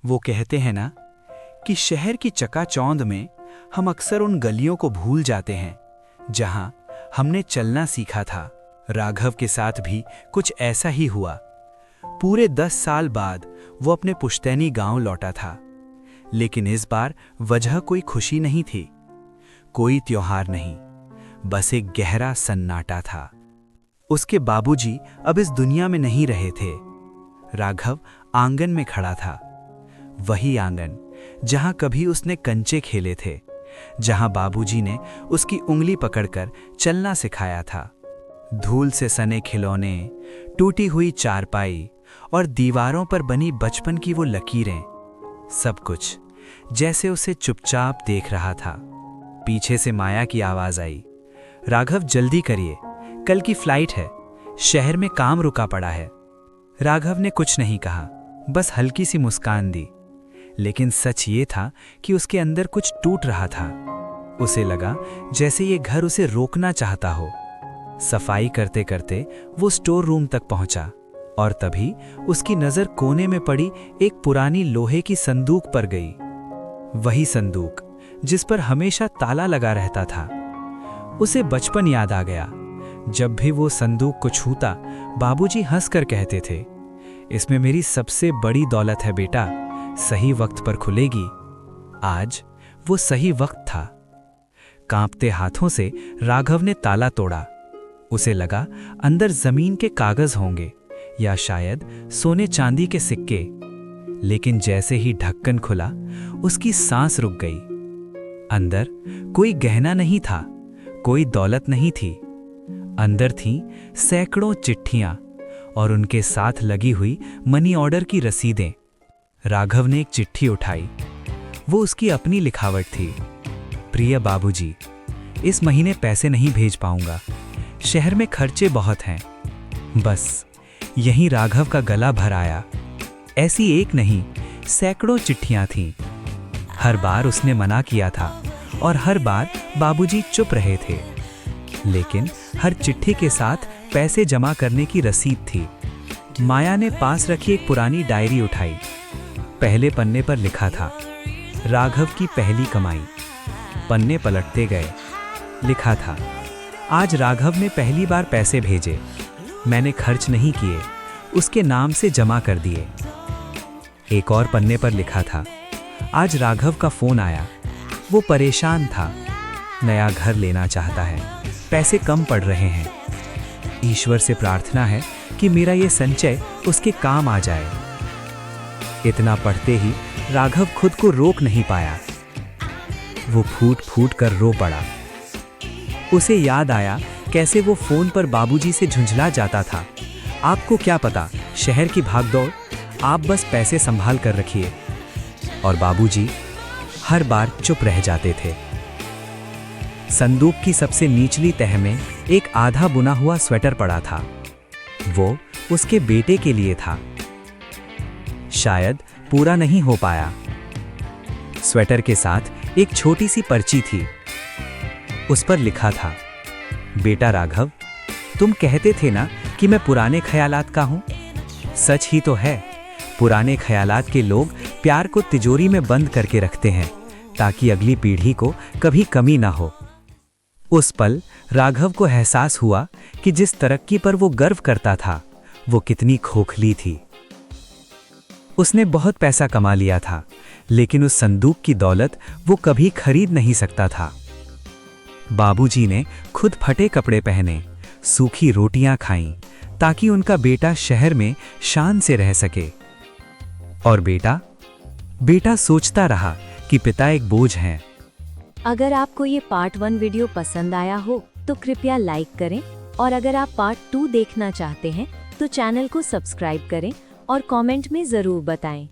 वो कहते हैं ना कि शहर की चकाचौंध में हम अक्सर उन गलियों को भूल जाते हैं जहां हमने चलना सीखा था। राघव के साथ भी कुछ ऐसा ही हुआ। पूरे 10 साल बाद वो अपने पुश्तैनी गांव लौटा था, लेकिन इस बार वजह कोई खुशी नहीं थी, कोई त्योहार नहीं, बस एक गहरा सन्नाटा था। उसके बाबूजी अब इस दुनिया में नहीं रहे थे। राघव आंगन में खड़ा था, वही आंगन जहां कभी उसने कंचे खेले थे, जहां बाबूजी ने उसकी उंगली पकड़कर चलना सिखाया था। धूल से सने खिलौने, टूटी हुई चारपाई और दीवारों पर बनी बचपन की वो लकीरें, सब कुछ जैसे उसे चुपचाप देख रहा था। पीछे से माया की आवाज आई, राघव जल्दी करिए, कल की फ्लाइट है, शहर में काम रुका पड़ा है। राघव ने कुछ नहीं कहा, बस हल्की सी मुस्कान दी, लेकिन सच ये था कि उसके अंदर कुछ टूट रहा था। उसे लगा जैसे ये घर उसे रोकना चाहता हो। सफाई करते करते वो स्टोर रूम तक पहुंचा और तभी उसकी नजर कोने में पड़ी एक पुरानी लोहे की संदूक पर गई। वही संदूक जिस पर हमेशा ताला लगा रहता था। उसे बचपन याद आ गया। जब भी वो संदूक को छूता, बाबूजी हंसकर कहते थे, इसमें मेरी सबसे बड़ी दौलत है बेटा, सही वक्त पर खुलेगी। आज वो सही वक्त था। कांपते हाथों से राघव ने ताला तोड़ा। उसे लगा अंदर जमीन के कागज होंगे या शायद सोने चांदी के सिक्के, लेकिन जैसे ही ढक्कन खुला, उसकी सांस रुक गई। अंदर कोई गहना नहीं था, कोई दौलत नहीं थी। अंदर थीं सैकड़ों चिट्ठियां और उनके साथ लगी हुई मनी ऑर्डर की रसीदें। राघव ने एक चिट्ठी उठाई। वो उसकी अपनी लिखावट थी। प्रिय बाबूजी, इस महीने पैसे नहीं भेज पाऊंगा, शहर में खर्चे बहुत हैं। बस यहीं राघव का गला भर आया। ऐसी एक नहीं, सैकड़ों चिट्ठियां थीं। हर बार उसने मना किया था और हर बार बाबूजी चुप रहे थे, लेकिन हर चिट्ठी के साथ पैसे जमा करने की रसीद थी। माया ने पास रखी एक पुरानी डायरी उठाई। पहले पन्ने पर लिखा था, राघव की पहली कमाई। पन्ने पलटते गए। लिखा था, आज राघव ने पहली बार पैसे भेजे, मैंने खर्च नहीं किए, उसके नाम से जमा कर दिए। एक और पन्ने पर लिखा था, आज राघव का फोन आया, वो परेशान था, नया घर लेना चाहता है, पैसे कम पड़ रहे हैं। ईश्वर से प्रार्थना है कि मेरा ये संचय उसके काम आ जाए। इतना पढ़ते ही राघव खुद को रोक नहीं पाया। वो फूट फूट कर रो पड़ा। उसे याद आया कैसे वो फोन पर बाबूजी से झुंझला जाता था, आपको क्या पता शहर की भागदौड़, आप बस पैसे संभाल कर रखिए। और बाबूजी हर बार चुप रह जाते थे। संदूक की सबसे निचली तह में एक आधा बुना हुआ स्वेटर पड़ा था। वो उसके बेटे के लिए था। शायद पूरा नहीं हो पाया। स्वेटर के साथ एक छोटी सी पर्ची थी। उस पर लिखा था, बेटा राघव, तुम कहते थे ना कि मैं पुराने ख्यालात का हूं। सच ही तो है, पुराने ख्यालात के लोग प्यार को तिजोरी में बंद करके रखते हैं ताकि अगली पीढ़ी को कभी कमी ना हो। उस पल राघव को एहसास हुआ कि जिस तरक्की पर वो गर्व करता था, वो कितनी खोखली थी। उसने बहुत पैसा कमा लिया था, लेकिन उस संदूक की दौलत वो कभी खरीद नहीं सकता था। बाबूजी ने खुद फटे कपड़े पहने, सूखी रोटियां खाईं, ताकि उनका बेटा शहर में शान से रह सके। और बेटा सोचता रहा कि पिता एक बोझ हैं। अगर आपको ये पार्ट 1 वीडियो पसंद आया हो तो कृपया लाइक करें, और अगर आप पार्ट 2 देखना चाहते हैं तो चैनल को सब्सक्राइब करें और कमेंट में ज़रूर बताएं।